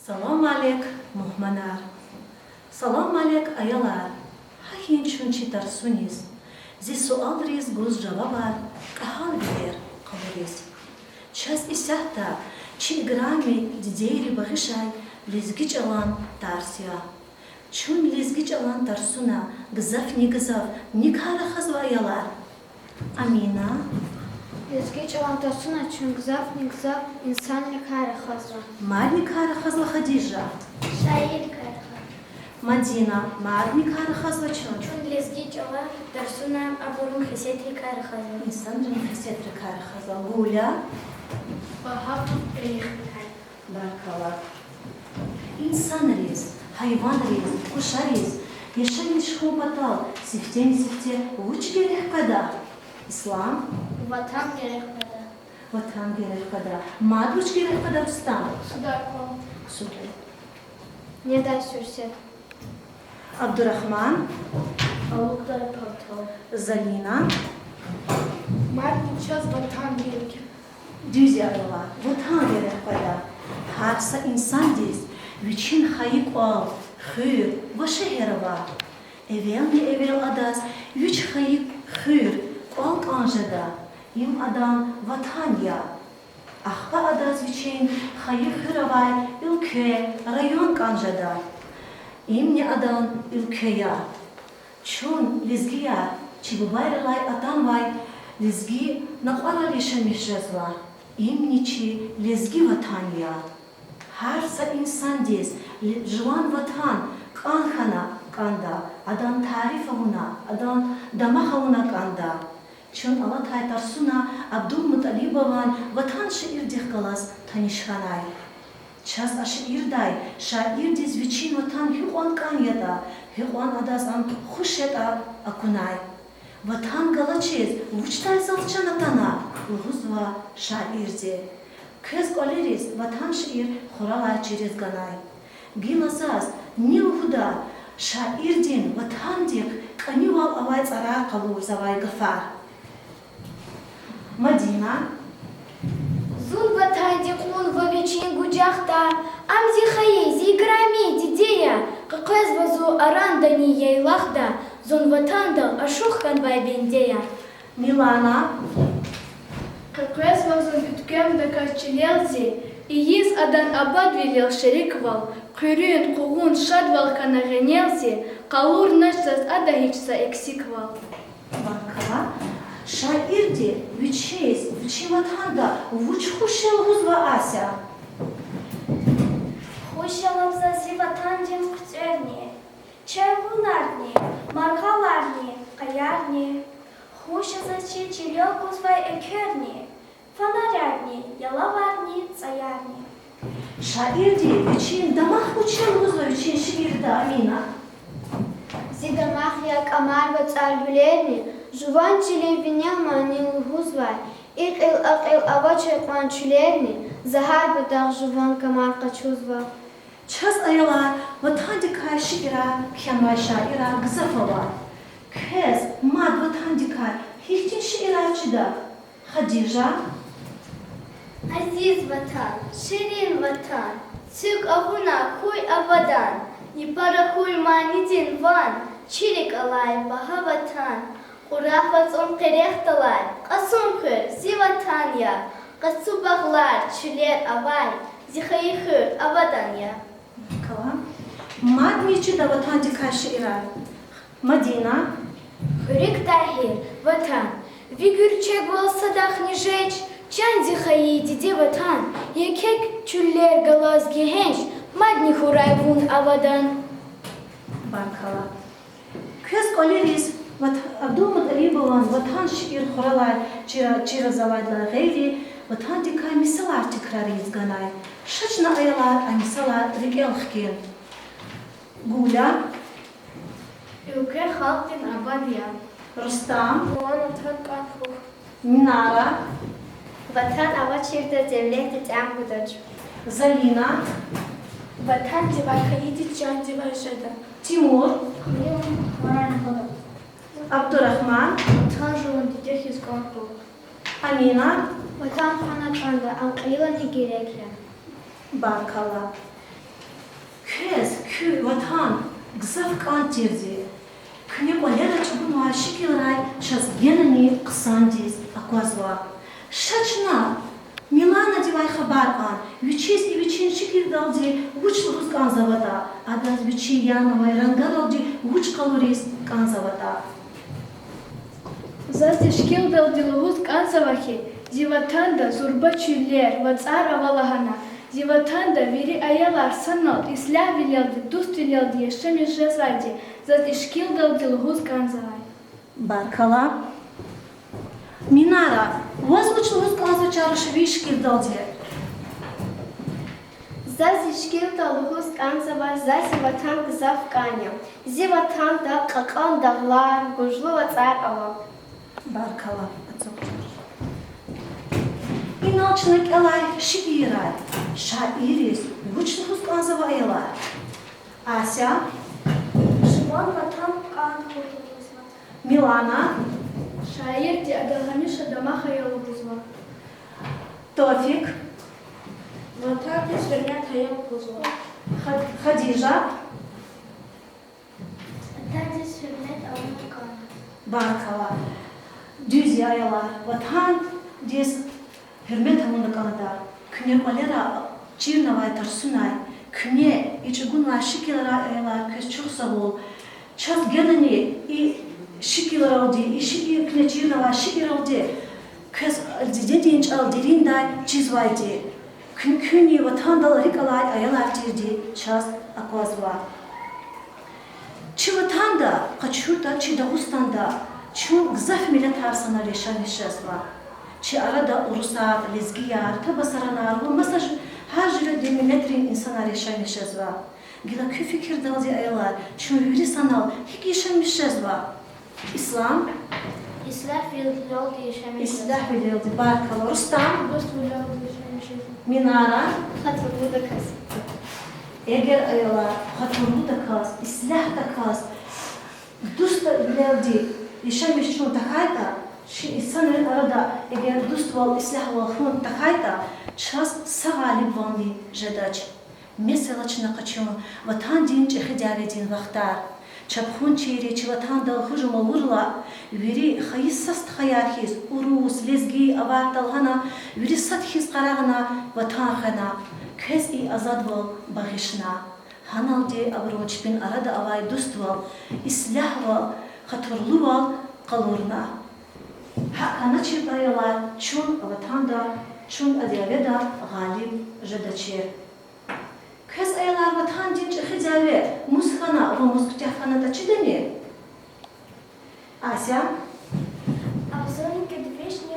Salam alek muhmanar. Salam alek ayalar. Hayin çunçi tarsuniz. Zi sualriz guz cevablar. Kahal bilir kaluriz. Çaz isahta çi grami dideyri bakışay lizgiç alan tarsiya. Çun lizgiç alan tarsuna gızaf ni gızaf ni kara hazva ayalar. Amina. Lizgiç alan tarsuna çun gızaf ni gızaf insan ni kara hazva. Mad ni kara hazva Khadija. Şair kara. Madina. Mad ni kara hazva çun. Çun lizgiç alan tarsuna aburun hissetri kara hazva. İnsan canı hissetri kara hazva. Gula. Bahap Barkalar. İnsan riz, hayvan riz, kuşa riz, yaşayın şhu batal, sifte uç gerek kada. İslam, vatan gerek pada. vatan gerek kada. Mad uç gerek kada ustam. Sudar kol. Süper. Ne da sürse. Abdurrahman, Avuklar portal. Zalina, Martin çöz vatan gerek. düz yarılar, vatan gerek kada. Harsa insan diz, bütün hayık ol, hür, vaşı herava. Evvel adas, üç hayık hür, ol kanjada. Yim adam vatan ya. Ahba adas için hayık hıravay, ülke, rayon kanjada. İmni adam ülkeye. Çun lizgiya, çibubayralay atan vay, lizgi nakala yaşamışızla. İmniçi lizgi vatan ya. Harsa insan diz, jwan vatan, kanhana kanda, adam tarif avuna, adam damah avuna kanda. Çün Allah taytarsuna Abdülmutalibavan vatan şiir dihkalas tanışhanay. Çaz aşı irday, şair diz viçin vatan hüqan kanyada, hüqan adazan huşeta akunay. Vatan galaçiz, vuçtay zalçan atana, uhuzva şairdi. Kız oleriz vatan şiir xoralay çiriz ganay. Gilazaz ni uhuda şairdin vatan dik kanival avay zarar kalur zavay gafar. Madina. Зун ватанди кун вовичин гуджахта, амзи хаи зиграми дидея, какез вазу арандани яйлахда, зун ватанда ашухкан байбендея. Milana. Какез вазу бүткем да качилелзи, ииз адан абад вилел шериквал, кюрюн кугун шадвал канагенелзи, калур нашсас ада хичса эксиквал. Bankala. Şairdi viçiz, viçi vatanda vuç huşel huzva asya. Хущаламса зи ватандин кцерни, червунарни, маргаларни, каярни, хущаса чи чилел кузвай экерни, фонарярни, ялаварни, цаярни. Şairdi viçin damah huşel huzva viçin şiirdi Amina. Зидамахия камарва царгулерни, жуванчили винямани лхузвай, икил акил авачи кванчулерни, захар бедах жуван камар качузва. Çaz ayalar vatandikay şiira, kyanvay şaira gızafava. Kız mad vatandikay hiltin şiiracıda. Khadija. Азиз ватан, ширин ватан, цюк авуна куй авадан, не парахуй манидин ван, чирик алай баха ватан, урафац он керехталай, касун хыр, зи ватан я, касу баглар, чулер авай, зихаи хыр, авадан я. Kalam. Mad miçi da vatandikay şiira. Madina. Хырик тахир, ватан, вигюрчек волсадах не жечь, чанди хаи диде ватан, якек чулер галаз гехенш, мадни хурай вун авадан. Bankala. Kız oleriz Abdülmutalibavan vatan şiir xoralay çira zavaylar gayri vatandikay misalar tekrariz ganay. Şaçna ayalar amisalar rigel xkin. Gula. Ülke halkın abadiya. Rustam. Вон отвыкан хух. Minara. Ватан авачирда devlet тямбудач. Zalina. Vatan divar kayıtı can divar şada. Timur. Хлеб хваран хода. Abdurrahman. Vatan жуан дидех изгон хух. Amina. Ватан хана чанда анкила не герекля. Bankala. kü vatan gısaf kan tirdi. Küne kolera çubun var şikilray şaz genani kısandis akwazwa. Şaçna Milana divay habar an. Vichis i vichin şikil daldi vuç luz kan zavada. Adaz vichi yanavay ranga daldi vuç kaloris kan zavada. Zazi şkil daldi luguz kansavaki. Zivatanda zurba çüller vatsar avalahana. Zivatanda veri ayalar sanal islah vileldi dust vileldi yaşam yaşasaydı. Zazi şkil daldi luguz kansavay. Barkala. Minara, возвуч луз каза чарышви шкил далди. Zazi şkil da luguz kansava zazi vatan gızaf kanya. Zivatan da kakan dağlar gujlu vatsar aval. Barkala. İnalçılık elay şiiray. Şairis, vuç luz каза вайла. Ася, Шимон вatan kan kurtulmuşlar. Milana, Şair di adalhanisha damaha yolu buzva. Tofik, Vatan sürnet hayal kuzma. Хадижа, Tadı sürnet avlu kan. Barkala. Düz yayalar, vatan diz hürmet hamını kanada. Küne kolera çirnavay tarsunay. Küne içigunlar şikilara ayalar köz çok savul. Çaz genani i şikilar aldı, i şiki küne çirnavay şikir aldı. Köz dediğinç al derinday çizvaydı. Küni vatan daları kalay ayalar dirdi. Çaz akwazva. Çi vatanda, kaçurda, çi Dağıstan'da çun gzaf millet harsana reşan işazva. Çi arada urusat, lezgiyar, tabasaranar, bu mesaj her jüle de milletrin insana reşan işazva. Gila kü fikir daldi ayalar, çun yürü sanal, hik yaşan işazva. İslam, İslah yol yaşamış. İslah bilildi, barkala. Rustam, Dost vileldi yaşamışız. Minara, Hatırlı da kız. eğer ayalar hatırlı da kaz, islah da kaz, dust da bilildi, yaşamış çun takayda, şi insanın arada eğer dust val, islah val, hun takayda, çaz sağalib vandi jadaç. Mesela çına kaçın, vatan din çehi davedin vaktar. Çapxun çeyre çi vatan dal hıcıma vurla, veri hayıssast hayarhiz, urus, lezgi, avar dalhana, veri sathiz qarağına, vatan xana. Kez i azad val bağışna. Hanal de avroç bin arada avay dust val, islah val, hatırlı val kalurna. Hakana çirdayalar çun vatanda, çun adiyaveda galib jadaçer. Kez ayalar vatan dinç hicave, muskana ve muskutafana da çideni. Asya, Авзони кедвишни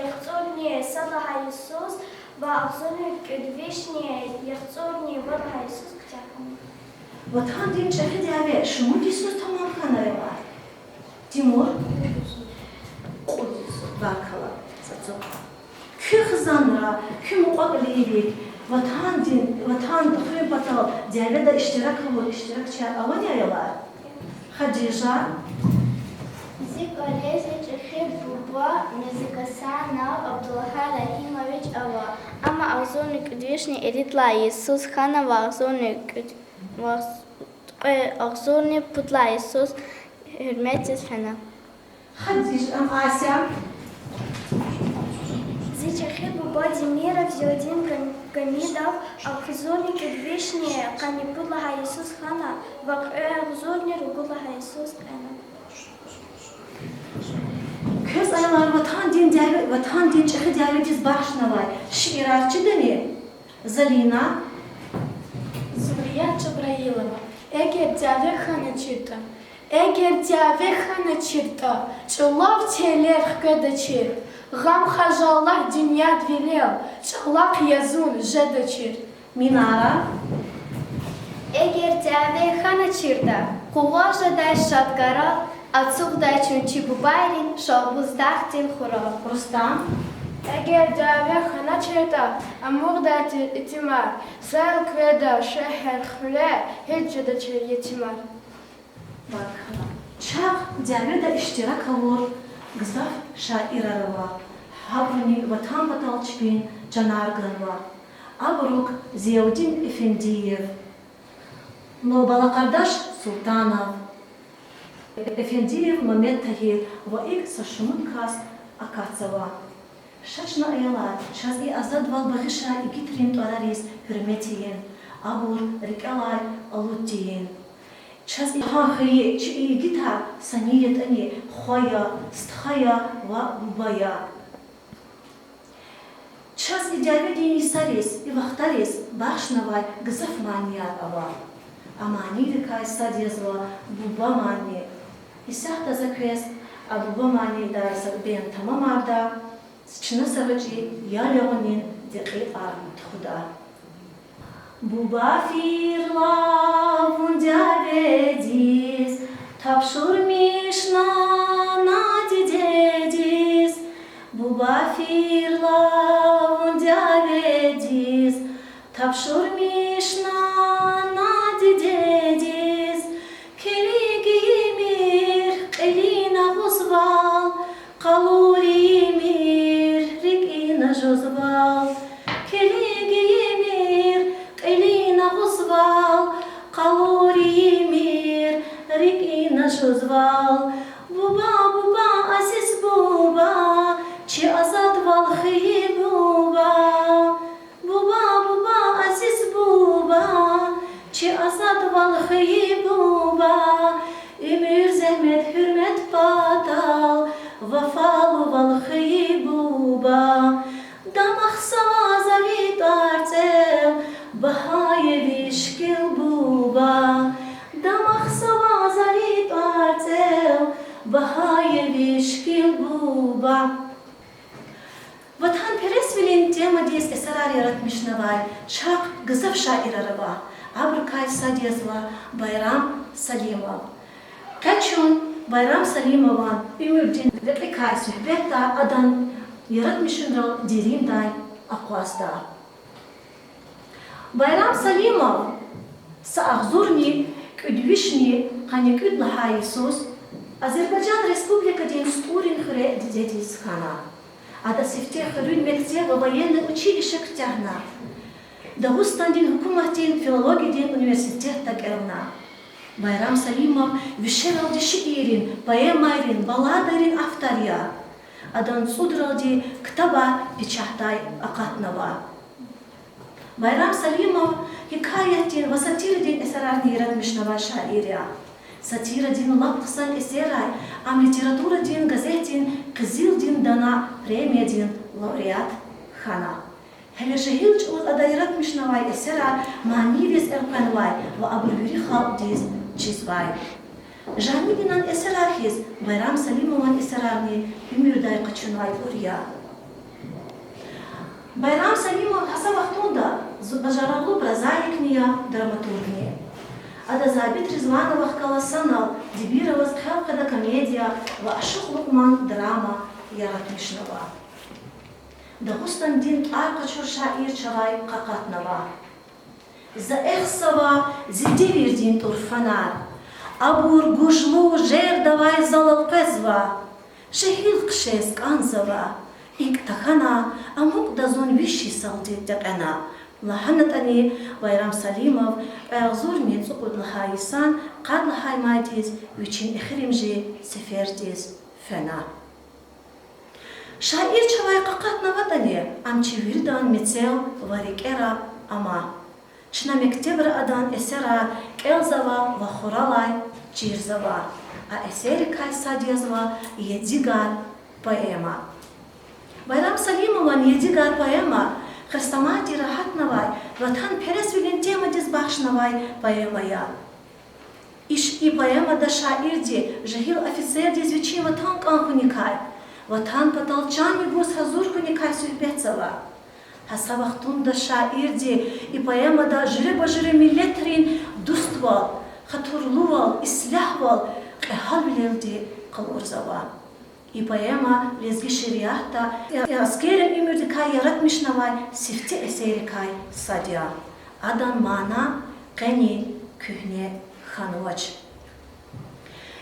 яхцорни салаха Иисус ва авзони кедвишни яхцорни валаха Иисус ктякам. vatan dinç hicave, şumu disus tamam kanayalar. Timur, Kudüs, Barkala, Satsuk. Kü hızanra, kü muqablilik, vatan din, vatan hıy batal, diyaveda iştirak olur, iştirak çağır, avan yayalar. Hadija, Зик олезе чехи буба мезикасана Абдуллаха Рахимович ава. Ама авзони кедвишни эритла Иисус хана ва авзони путла Иисус hürmetsiz fena. Hadija, Asya, Зичахи буба Демира взёдин гамидов авзони кедвишни канипудлаха Иисус хана ва авзони ругулаха Иисус хана. köz ayalar vatan din çehi diyavetiz başnavay, şiirar çideni. Zalina, Зурия Чабраилова. Эгер дяве хана чирта. Эгер дяве хана чирта. Чулав телер хкада чир. Гам хажаллах дünья двилел. Чалак язун жада чир. Minara, Эгер дяве хана чирта, куважа дай шаткара, отцув дай чунчи бубайрин, шалбуздах тил хура. Rustam, Эгер дяве хана чирта. Амур дат итимар. Сэл кведа шехер хуле. Хеджада чир yetimer. Barkala. Çağ diyaveda iştirak olur, gızaf şairarava. Habruni vatan batal çipin canarganva. Abruk Ziyaudin Efendiyev. Но Балакардаш Султанов, Эфендиев Мамед Тахир, Ваик Сашумункас Акацова. Шашна Аяла, Шаз и Азад Валбахиша и Гитрин Туарарис Хюрметиен, Абур Рикалай Алутиен. Шаз и Хахри и Гита Саниет Ани Хоя, Стхая Вабая. Шаз и Диаведини Сарис и Вахтарис Башнавай Гзафмания Ава. Амани Рикай Садьязва Бубамани. Исахта Заквес Абубамани Дарса Бен Тамамарда. Чина Савачи Ялеонин Декит Армут Худа. Буба Фирла Вундяведис Тапшур Мишна Надидедис. Буба Фирла Вундяведис Тапшур Мишна Надидедис. Келиги Мир Элина Гузвал Калури Мир Рикина Жозвал. Келиги Мир Элина Гузвал Калури Мир Рикина Жозвал. Буба Буба Азиз Буба Чи Азад Валхи Буба. Буба Буба Азиз Буба Чи Azad Valhı Buba. Ümür zahmet hürmet patal Vafalı Valhı Buba. Damak sava zavit artel Bahaye vişkil Buba. Damak sava zavit artel Bahaye vişkil Buba. Ватхан Пересвилин тема дес эсарар яратмишнавай чак гызав шаирараба Абркай Садьязва Байрам Салимов. Качун Байрам Салимован Умурдин Ветликай Сухбета Адан яратмишнрал Диримдай Аквазда. Байрам Салимов Саахзурни Кудвишни Ханикуд Лаха Иисус Азербайджан Республика Дин Стурин Хре Дедис Хана. Ада сифте хрюн мектеба военное училище Ктягна. Дагустан дин хукуматин филология дин университет Тагерна. Байрам Салимов вишерал ди шиирин, поэмайрин, балладарин автория. Адан судрал ди ктаба печахтай акатнава. Байрам Салимов хикаятин васатирдин эсарарни яратмишнава шаирия. Сатира дин лапхсан эсерай, ам литература дин газетин кызил дин дана премия дин лауреат хана. Хелешехилч уз адайрат мишнавай эсера манивес эрканвай ва абурюри халк диз чизвай. Жамидинан эсерахиз Байрам Салимован эсерарни умирдай качунай урья. Байрам Салимов хаса вахтунда бажаралу прозаикния драматургния. Ада Забит Резвановых Каласанал, Дебировас Кхалкада комедия, Вашух Лукман драма Яратмишнова. Дагустан дин Аркачур Шаир Чавай Какатнова. За Эхсова Зидивир дин Турфанар. Абур Гужлу Жер давай Залалпезва. Шехил Кшес Канзова. Иктахана Амук Дазун Виши Салдит Дакана. Лаханатани Байрам Салимов Агзурни Цукуд Лахайсан Кад Лахай Майдиз Вичин Эхримжи Сефердиз Фена. Шаир Чавай Какатна Ватани Амчи Вирдан Мицел Варикера Ама. Чна Мектебра Адан Эсера Келзава Вахуралай Чирзава. А Эсерикай Садьязва Едигар поэма. Байрам Салимован Едигар поэма Хрестомати Рахатнавай, Ватхан Пересвилин тема диз Бахшнавай поэмая. Иш и поэма да шаирди, Жахил офицер диз Вичи Ватхан Канхуникай, Ватхан Паталчан Мигус Хазурхуникай Сухбецова. Хасавахтун да шаирди и поэма да Жире-бажире миллетрин дуствал, Хатурлувал, Исляхвал, Эхал Вилелди Калурзава. И поэма лезги шириахта аскерен имюдикай яратмишнавай сифте эсерикай садия. Адан мана кени kühne ханувач.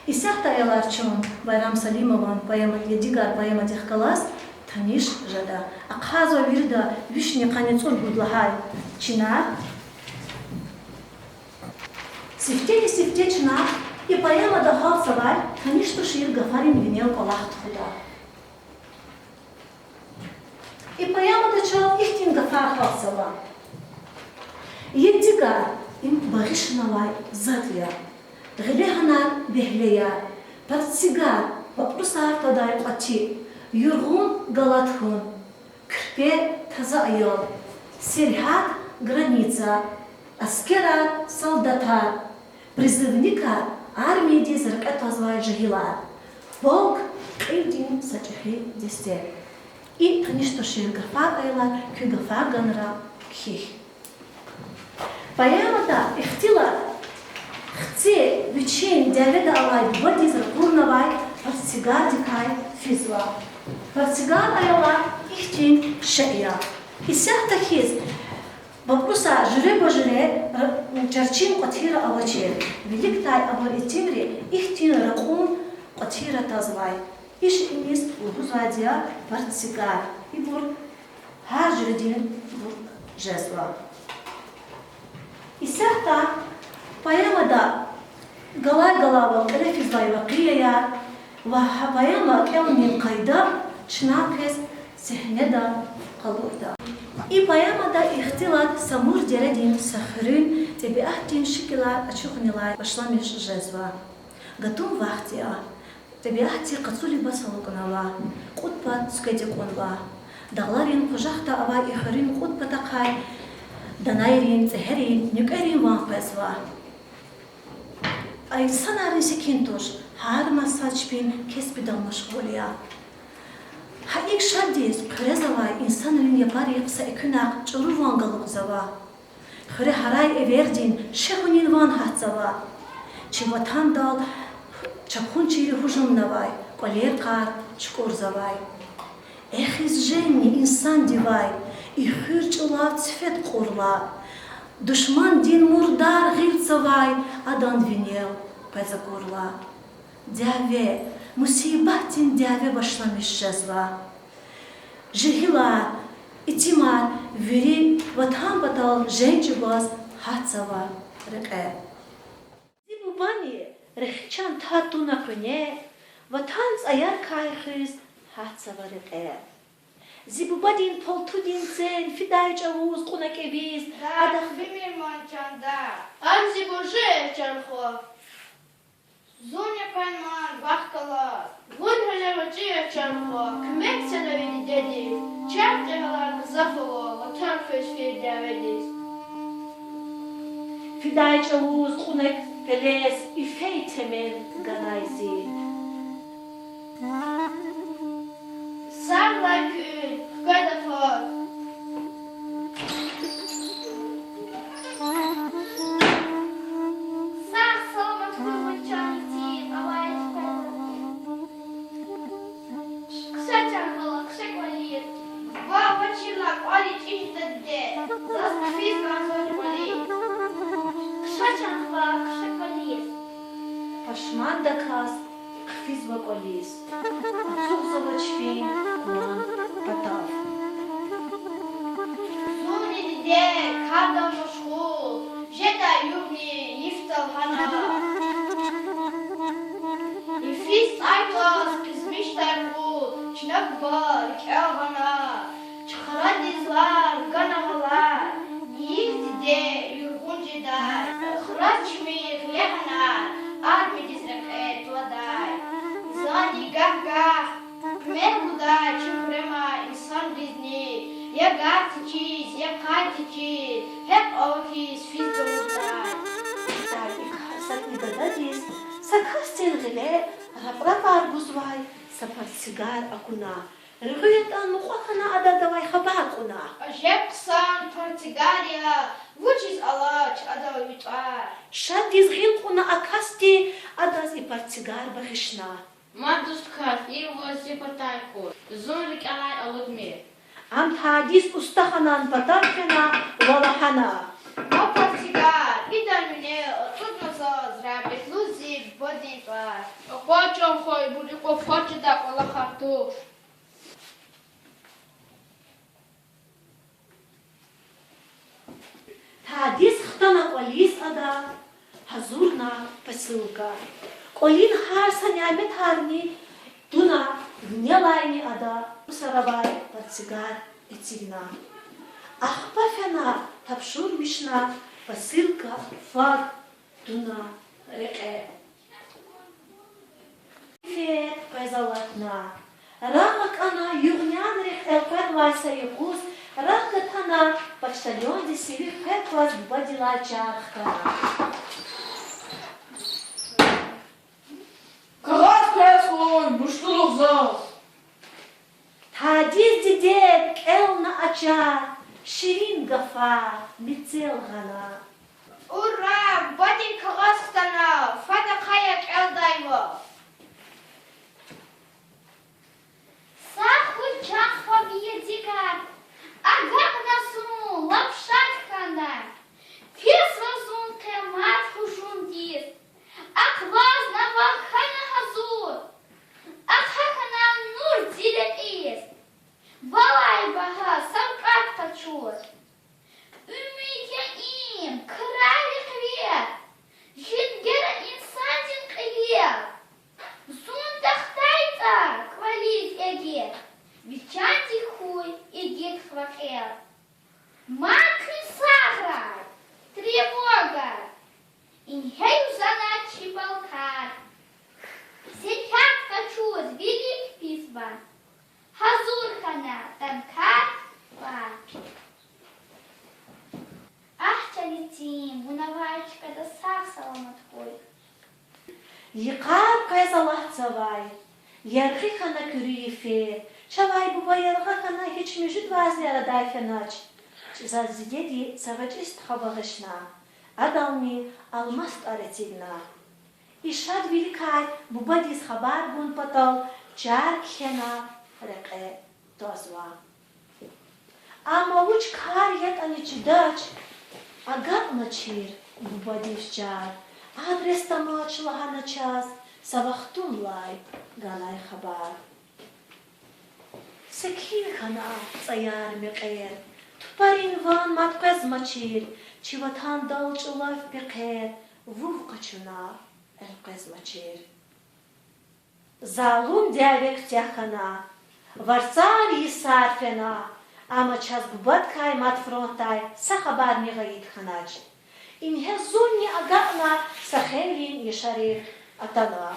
Исяхта яларчун Байрам Салимован поэма Едигар поэма Дихкалас таниш жада. Акхазо вирда вишне канецун будлахай чина. Сифтели сифтечна и поема да халсавар, конечно шир гафарин винел колахт худа. И поема да чал ихтин гафар халсава. Еддига им багишнавай затлия. Гелеханар бехлея. Партсигар вопросар тадай пати. Юргун галатхун. Крпе таза айол. Сельхат граница. Аскерат солдатар. Призывника армии дизрак отозвали жигилар. Полк один сачахи десте. И, конечно, ширгафар айла, кюгафар ганра кхих. Поэмата ихтила хце вичин дяведа алай бодизр курнавай партсигар дикай физва. Партсигар айла ихтин шея. И сяхта хиз вопроса жюре божире чарчин котира авачер. Великтай абар итимри ихтин ракун котира тазвай. Иш имис ургузвадия партсигар. И бур хар жюредин бур жезва. И сяхта поэмада галай галава элефизвай вакрия ва поэма келнин кайда чнакес сехнеда калурда. И поэмада ихтилат самур дередин сахрин тебиахтин шикила ачухнилай башламиш жезва. Гатум вахтия тебиахти кацули басалукнава кутпа скедикунва. Даларин кожахта ава ихрин кутпа такай Данайрин, Цехерин, Нюкерин ванпесва. Ай санарин секинтуш, хар масачпин кеспидал машгулия. Хаик шадис, крезавай, инсанрин япари саикунак, чуруван галукзава. Хре харай эвердин, шехунин ван хатзава. Чиватан дал, чапхун чири хужум навай, колеркар, чкурзавай. Эхиз женни инсан дивай, и хырчула цвет курла. Душман дин мурдар гильцавай, адан винел пеза курла. Дяве, мусибатин дяве башламиш жезва. Жигила, итимар, вери, ватхам батал, женчубаз, хацава, реке. Зибубани, рехчан тату на коне, ватханц аяр кайхиз, хацава реке. Зибубадин полтудин цен, фидайч авуз, кунак эвиз, адах бимир манчанда. Анзи боже чархо. Зоня пайман вахкала. Вон халявачия чархо. Кмек селавини деди. Чарте халар кзафало, ватан фешфир дяведис. Фидайч авуз, кунак элес, и фейтемен гадайзи. Sarla kül, kadafor. Sağ solma kurmuçanti, alayet kadafor. Kısa çarpala, kısa kolir. Va vaçilak, aliç ihdedde. Zas fiz ganzor kolir. Kısa çarpala, kısa kolir. Пашман да кас, хфиз ваколис. Отцух завачфин, куан патав. Зуни диде, када мошхул. Жеда юбни, нифтал хана. Ifis aytos, kizmişler bu. Çınak var, kâhana. Çıkara dizlar, ganamalar. Yiğit dide, yurgun cidar. Kıraç mi, lehna. Armi dizrek et vaday. Zani gah. Mekuda, çıkrema, insan dizni. Ya gati çiz, ya kati çiz. Hep ofis, fizdoluzlar. Тарик хасак идададис, сакастин гиле, рапрапар гузвай, сапарсигар акуна. Ргыятан мухахана ададавай хабар куна. Жепсан, Португалия, вучиз алач, адал витар. Шадиз гил куна акасти, адаз и партсигар бахишна. Мадускат и возипатайку. Зонлик алай алудмир. Ам тадис устаханан патаркена, валахана. А Португал, идануне, трудноса зрабит лузи, бодитвар. Хочем хой, буду хочет да колахартуш. Тадис хтана колис ада, хазурна посылка. Колин харса нямет харни, дуна гнелайни ада, сарабай портсигар этигна. Ахпафяна тапшур мишна, посылка фар, дуна реке. Фет пайзалатна. Рамак она югнян рек элкан вайса якус, рахкатана почтальон десивик пеквас бадила чархкана. Kağıt kağıt koy, muştuluk zaz. Tadiz didek elna açar, şirin gafa, mitsel gana. Ура! Badin kağıt stana, fada kayak eldayva. Саху чахва бьедикар, агак насуну, лапшат хана. Фес вазун кемат хушун дис, акваз навахана хазур, акхахана нур дилек из. Валай бага, самкат пачур. Ümidya im, krali kviyer, jitgera insancin kviyer. Зундахтайта, квализ эгет, вичанти хуй эгет хвакер. Макри сахар, тревога, инхею заначи балкар. Сетят качуз, велик писба, хазурхана, танкар, бар. Ах, чалитим, унавачка да сах саламат хуй. Yıkar kayzalah zavay, yargı kana kürüyefe, çavay bu bayarga kana hiç müjit vaziyara dayfenaç. Zaziyedi savaç isthabağışna, adamni almast aretigna. İşad vilikay bu badis haber bun patal, çar kena reke tozva. Ama uç kar yet ani çıdaç, agat maçir bu badis çar. Adres tamaçlaha na час, sabahtum lay galay habar. Sekin khana tsayar miqer, tuparin van matkaz machir, chivatan dalchulaf biqer, vuv qachuna elqaz machir. Zalum diavek tyakhana, varsar yisar fena, ama chas gubat kai mat frontay, sa khabar mighayit khanach. İnhe zunni agana sahelin yesharif atana.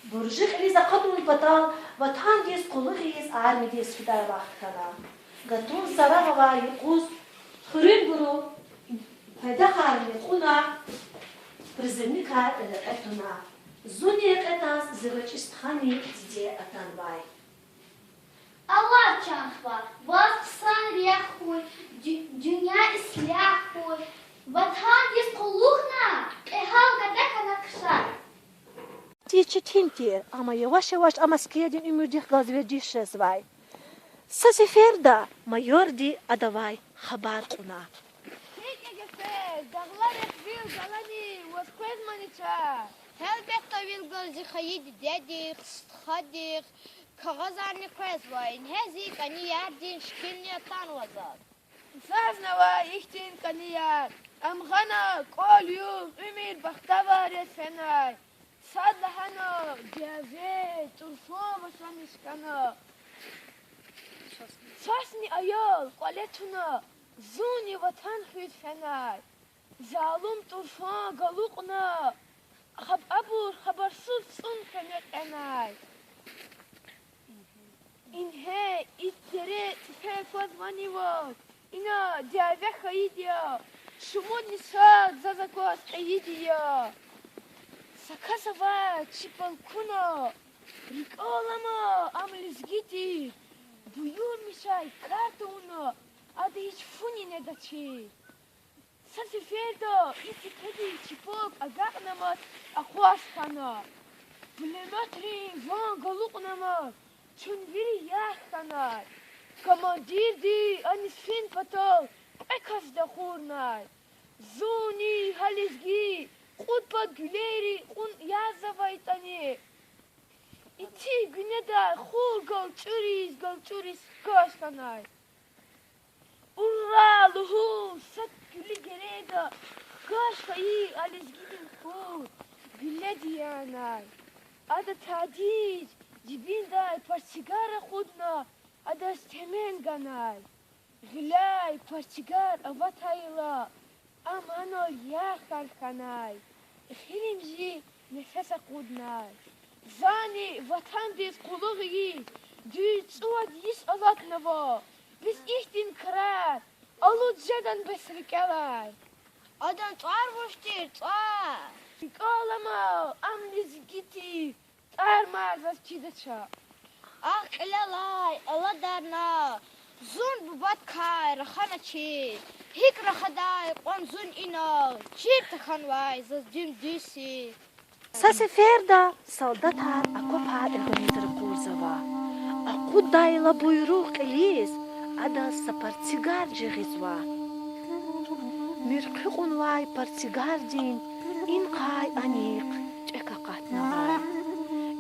Burjik eliza qadun patal vatan dies qulugis armi dies fidar vaqtana. Gatun sarava var yquz khrin buru fayda kharmi quna prizimnika etuna. Zunni qatas zivach isthani dide atan bay. Allah çanhva, vazksan riyahuy, dünya isliyahuy. Vatan dies qulluqna, ehal gadaka nakşar. Тичи тинти, ama yavaş yavaş ama skiyedin ümürdih gazverdiş şezvay. Sasiferda mayordi adavay habar quna. Tretья ГФ, Дагладек вил Галани, Восквез Манича. Elbette vil zihayid dedik, hadik, kağızarni kwezvayn, hezik ani yerdin şkilni tanvazad. Saznava ihtin kaniyat. Amghana kol yum ümir bakhtavar senay. Sadlahano diave turfo vasvanishkano. Sasni ayol qaletuna zuni vatan khid senay. Zalum turfo galuqna. Khab abur khabarsuz sun kanet enay. İnhe ittere tfekvaz manivot. İna diave khayidya. Shumodni sad zazakos ayidya. Sakasava chipalkuno. Rikolama amlizgiti. Buyur mishay kartuno. Adı hiç funi ne daçi. Saziferdo iti kedi chipok agaqnamat aqwaskana. Bulematrin van galuqnamat. Chunviri yaxkana. Komandir di anisfin patal. Ekas da khurnay. Zuni halizgi. Khudpat güleri un yazavaytani. İti güneda khul galçuris kaşkanay. Urra luhu sat gülü gereda Akash kayı aliz gidin kod. Gülle diyanay. Ada tadic. Cibinday parçigara khudna. Ada stemen ganay. Gülay parçigar avatayla. Amano yakhar kanay. Hirimji nefes khudnay. Zani vatan diz quluği. Düz suad yis alatnava. Biz ihtin krar. Alud jadan besrikalay. Adan tsar boştir, tsar. Qalama amniz giti. Tar mazas çidaça. Ah ilalay, Allah darna. Zun bubat kay, rakhana çi. Hik rakhaday, qon zun ina. Çir takhanvay, zaz dim disi. Saseferda soldatlar akopar organizir kurzava. Akudayla buyruk elis. Ada sapartigar jegizva. Mirqiqun vay partigardin in qay aniq çeka qatnava.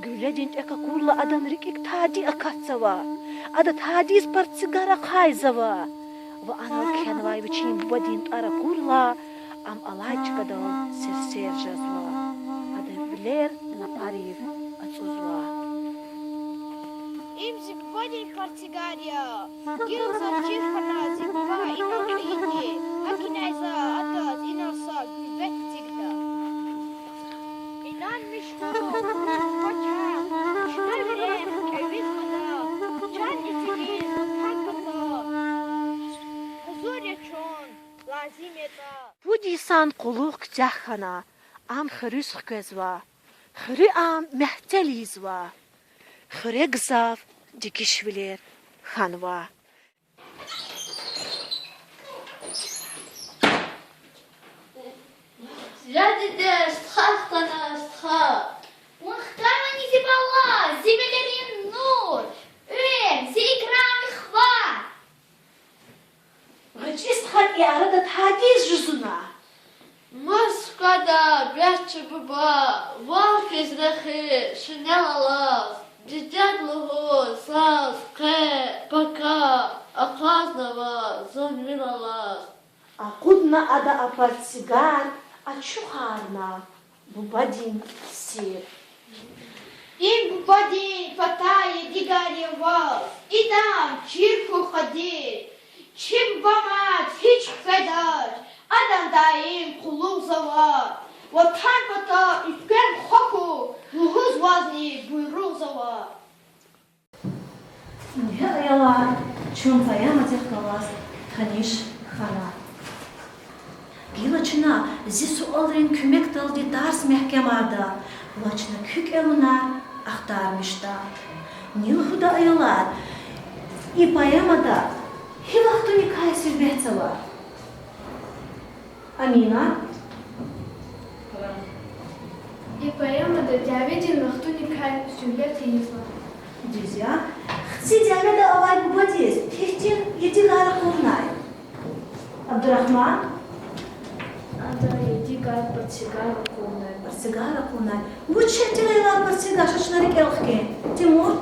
Güledin çeka kulla adan rikik tadi akatsava. Ada tadis partigara qayzava. Va ana kenvay biçim bodin ara kulla am alayçkada ser jazva. Ada biler na pariv atsuzva. İmzi bodin partigaria. Gilza çirkhana zibva inan kıyinci. Hakinayza ataz inansa gülbet zigda. İnan müşkuru. Koçak. Şunlar verem eviz kada. Can itilin hakkında. Huzur yaşon. Lazim eda. Budisan quluq jakhana am khirus khkezva. Khiri am mehtelizva. Khire gzav dikishviler khanva. Radide stxaxtana stxa. Muhtarmani ziballa. Zibelerin nur. Öğem zikrami khvar. Gıcist khat yarada tadiz juzuna. Moskvada byaçı baba. Valkez rekhi şinyalas. Didadluhu saz qe baka. Aqaznava zonvilalas. Aqudna ada apartsigar açuharna. Bu badin sir. Им бубадин фатае дигари ваз. Идам чирку хадир. Чим бамад hiç fedar. Adam daim kulluğ zavar. Vatan bata üstken hoku. Ruhuz vazni buyruğ zavar. Ya ayalar çumpaya mazih kalas khanish khana. Gilaçına zisu alrin kümek daldi dars mehkemarda. Laçına kük elunar aktarmışta. Nilhuda ayalar ipayamada hilahtuni kaysir behtsava. Amina. И поэма до дявидин нахту не кай сюбет изла. Dizya. Xsi cemede avay bu badiz. Tehtin yedi gara kurnay. Abdurrahman. Ада иди гад под сигару кунай. Sigara kunay. Bu çettiler var sigara şaşları kelxke. Timur.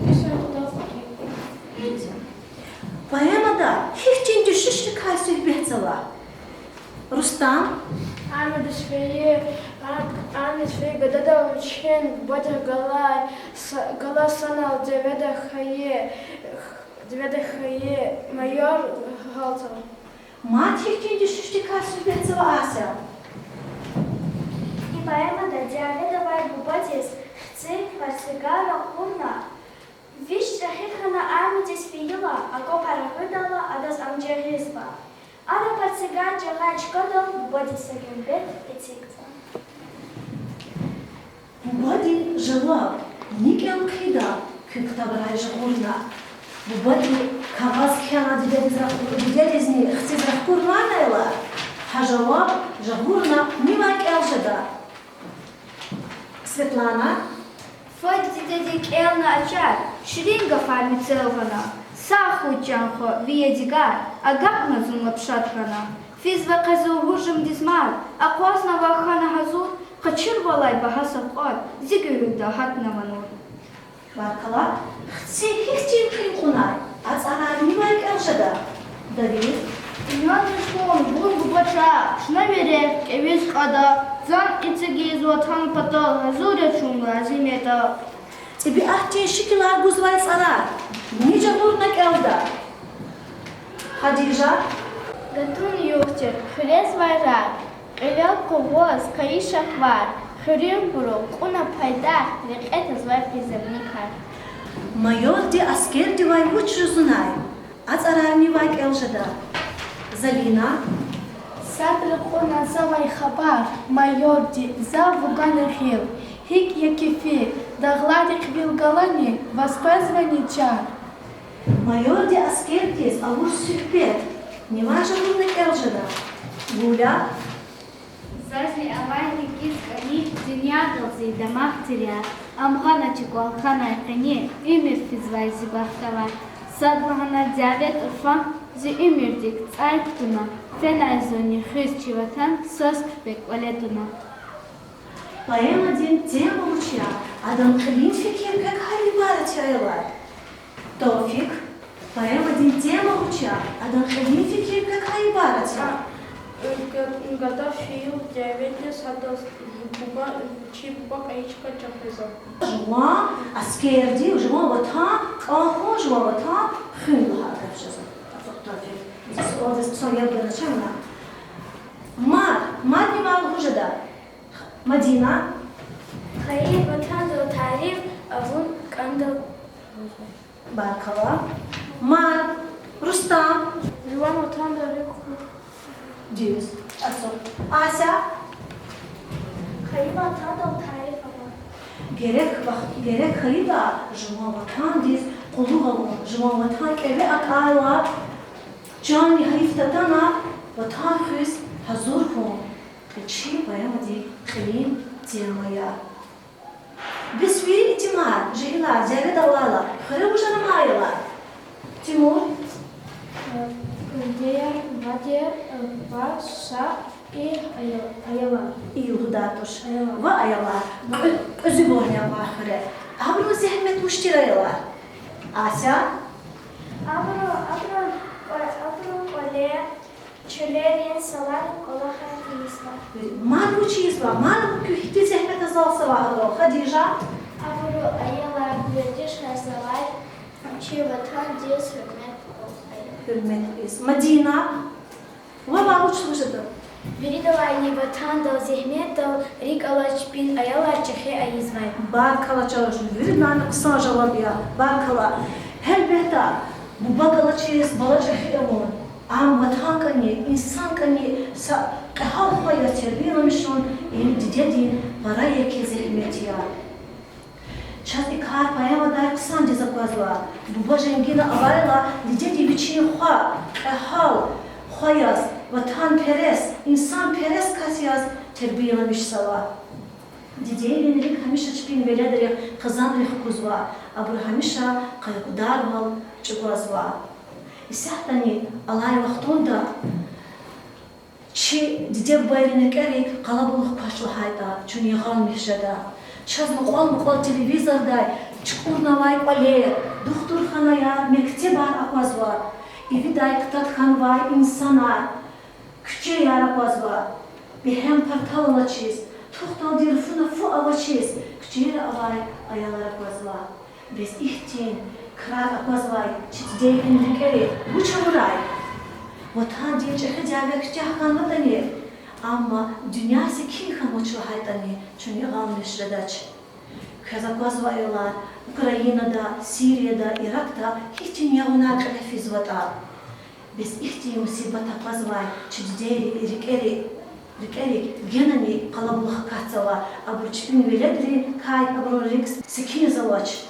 Пише худовки. Poemada hiçin düşüşlü kaysih behtsava. Rustam. Ами швее гадада учен бода гала санал деведа хае майор галтал. Mat hiçin düşüşlü kaysih behtsava asel. И поэмада диаледовай бубатис хци парсигара курна. Виш шахихана армидис фиила, ако парахудала адас амджеризба. Ада парсигар джагач кодал бубатиса гембет этикта. Bu badi jawab. Nikel qida kük tabaray jagurna. Bu badi kavaz kana didelizni xsiz kurmana ela. Ha jawab jagurna nimak elshada. Svetlana. Фойдите дедик элна ачар, шринга фармицелгана, саху чанхо виедигар, агапна зунлапшатхана. Физва казу гужим дизмар, аквасна вахана hazur, kaçır valay bahasa qol, zigürüda hatna manur. Barkala. Xsi hiçin qin qunay. Az anar nimak elshada. David. Dünya düşman, bu bıçak, şuna verip, eviz kada, zan içi vatan patal, hazır açun lazimiyeta. Bir ahtin şikilar guzvay sarar. Nice vurnak elde. Hadiza, Гатун юхтер, хрез вайрар, Элел ковоз, каишах вар, Хрим буру, куна пайдар, Век это звай призывникар. mayor di asker di vay uç ruzunay. Az ararni vay elşada. Zalina, Садры куна завай хабар, майор ди за вуганахил, хик якифи, дагладик вилгалани, воспазвани чар. mayor di asker diz avur sühbet. Nivaja vurnak elşada. Gula, Зазли авайли кис кани, Dünya dalzi damak tirya, Amgana çikol kanay kani, Ümür fizvay zibahtavar. Sadvahana diavet urfan, Zi ümirdik tsarktuna, Fenay zoni hız çivatan, Söz küpek oletuna. поэма din тема уча. Adam kılın fikir pek hali barat yayılar. Tevfik, поэма din tema уча. Adam kılın fikir pek hali barat yayılar. Гадафию 9 садов буба чипа каичка чапеза. Жуа, askerdi, jua vatan, kaho jua vatan, hünlü harf жаза. Tevfik. Orada sonra yapılan çamla. Mad mi mal hujada? Madina, Hayır vatan da tarif, Avun kandal. Barkala. Mad, Rustam, Жуан ватан да реку. Düz. Asıl. Asya, Hayır vatan da tarif, Avun. gerek hayda juma vatan diz kolu havu juma vatan keve akayla cani hayftatana vatan hüs hazur hon çi bayamadi kılin diyamaya bisviri itimar jihla zere dalala kırı bujana ayla Timur Diğer vadir varsa ayala. iyi hudatuş ve ayalar özü bornya bahire abru zehmet müştirayalar Asya Avru kole, Çölerin salar, Kolahan kıyıslar. mal учизва, mal kühti zehmet azalsa var Hadija Avru ayalar, Gürdiş hasalar, Çi vatan diz hürmet olsaydı. hürmet biz Madina ve mal uçluğudur Veridalay vatan da zehmet da Rik alaç bin ayalar çehe ayizvay. Barkala çalışır, yürüdüğünü kısa cevap ya Barkala, elbette bu bakala çiz, bala çehiyamun Am vatan kani, insan kani Kahal ya terbiyemişon Yeni didedin, paraya ke zehmet ya Çat ikar payama dar kısan ceza pazva Bu bajengina avayla didedi biçini hua Kahal, huayaz, vatan peres, insan peres kasiyaz Terbiyelemiş sava Dideylin rik hamişa çipin veledir kazan rik kuzva Abur hamişa kaygıdar val çıgazva İsahtani alay vaxtunda Çi dide bayrını keri kalabalık paşlı hayda Çün yağal mihşada Çaz muqal televizorda Çıkurna vay pale Doktorxanaya mektebar akvazva Evi day kıtatxan vay insana Küçe yar akvazva Behem partalala çiz Toxtal dirfuna fu ava çiz Küçe yar avay ayalar akvazva Bez ihtin Kral akvazvay Çitdeyin dikeri Bu çamuray Vatan diye çekeceğe küçahkan vatani Ama dünyası kim kamuçlu haytani Çünkü almış redaç Kazakvazvaylar Ukrayna'da, Suriye'de, Irak'ta hiç dünyavuna kalefiz vata Biz ihti musibet akvazvay Çitdeyri, rikeri genani kalabalık kahtsava Abur çipin veledri kay abur rik sikini zavaç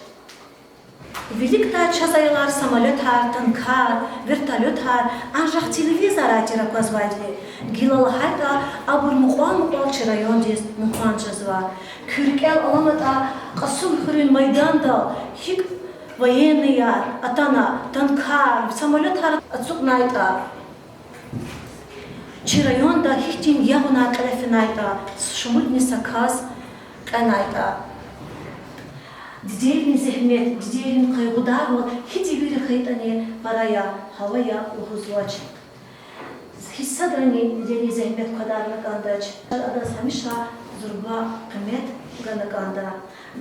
Великта чазайlar самолеtar, tankar, vertolyotar, ancak televizor atira kozvaydi. Gilal hayta abur muqal çirayon diz muqan çazva. Kürkel alamata qasum hürün maydanda hik военные atana, tankar, samolyotar atsuqnayta. Çirayonda hiçtin yağuna qalefinayta, şumudni sakaz qanayta. Dideylin zehmet, dideylin kaygıdar ol, hiç bir kayıtani paraya, havaya uhuzvaç. hissadrani deni zehmet kadarlık andaç. Adas hamişa zurba kıymet ganık anda.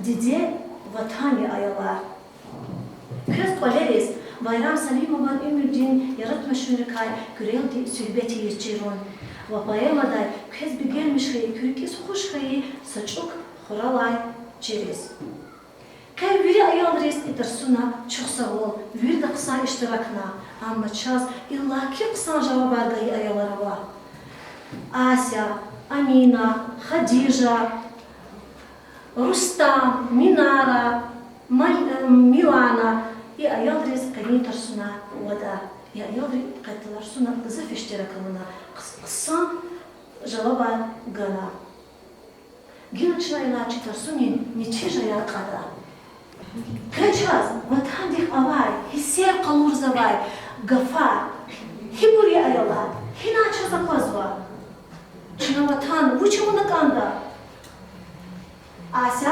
Dide vatani ayalar. Köz koleriz. Bayram Salim olan Ömürdin yaratma şunrikay güreldi sülbeti yirçirun. Vapayamaday köz bir gelmiş hıyı kürkis hoş hıyı saçuk huralay çiriz. Kay viri ayalriz itarsuna çok sağ ol. Viri de kısa iştirakna. Amma çaz illaki kısa cevabardayı ayalara var. Asya, Amina, Khadija, Rustam, Minara, Milana i ayalriz kani tarsuna vada. I ayalri katarsuna kızıf iştirakına. Kısa cevaba gana. Gilçna ilaçı tarsunin niçe jayakada. Kaçaz, vatandik avay, hissiye kalur zavay, gafar, hiburi ayalar, hina çazakvazva. Çına vatan, bu çamunak anda. Asya,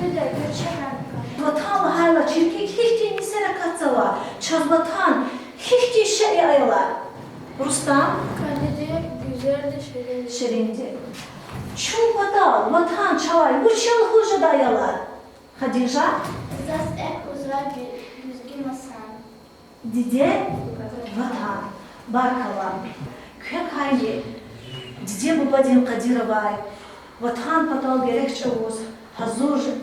Hıda göçemem. vatanlı hayla çirkek hihti nisere katsava, çaz vatan, hihti şeri ayalar. Rustam, Kalede güzel de şirin. şerindi. Çun vatan çavay, bu çalı hurcada ayalar. Khadija, Zas uzra düzgün masan. Dide vatan, barkala, kök hayli, dide babadin Kadirovay, vatan patal gerekçe uz,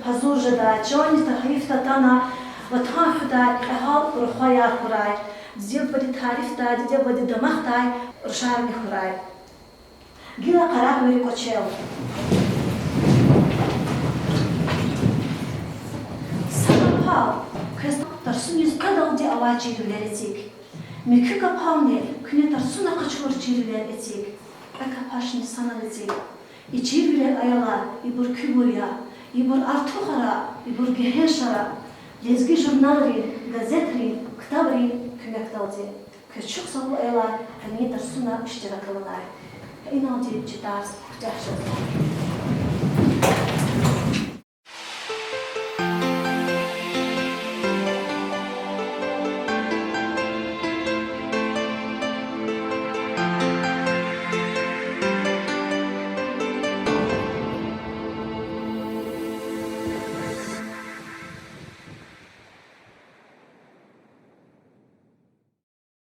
hazur jada, çoni tahif tatana, vatan huday, ehal ruhaya huray, dide badi tarif da, dide badi damak day, rşarni huray. Gila karak veri koçel. Sanapal, kız tarsun yüz kadal di avay çiriler etik. Mükü kapavne, küne tarsuna kaçılır çiriler etik. Akapaşni sana etik. İçiriler ayalar, ibur küburya, ibur artuhara, ibur gehenşara. Lezgi jurnalrin, gazetrin, kitabrin, künek daldi. Küçük solu ayalar, hani tarsuna iştirak alınay. İnanci cidars, dehşet.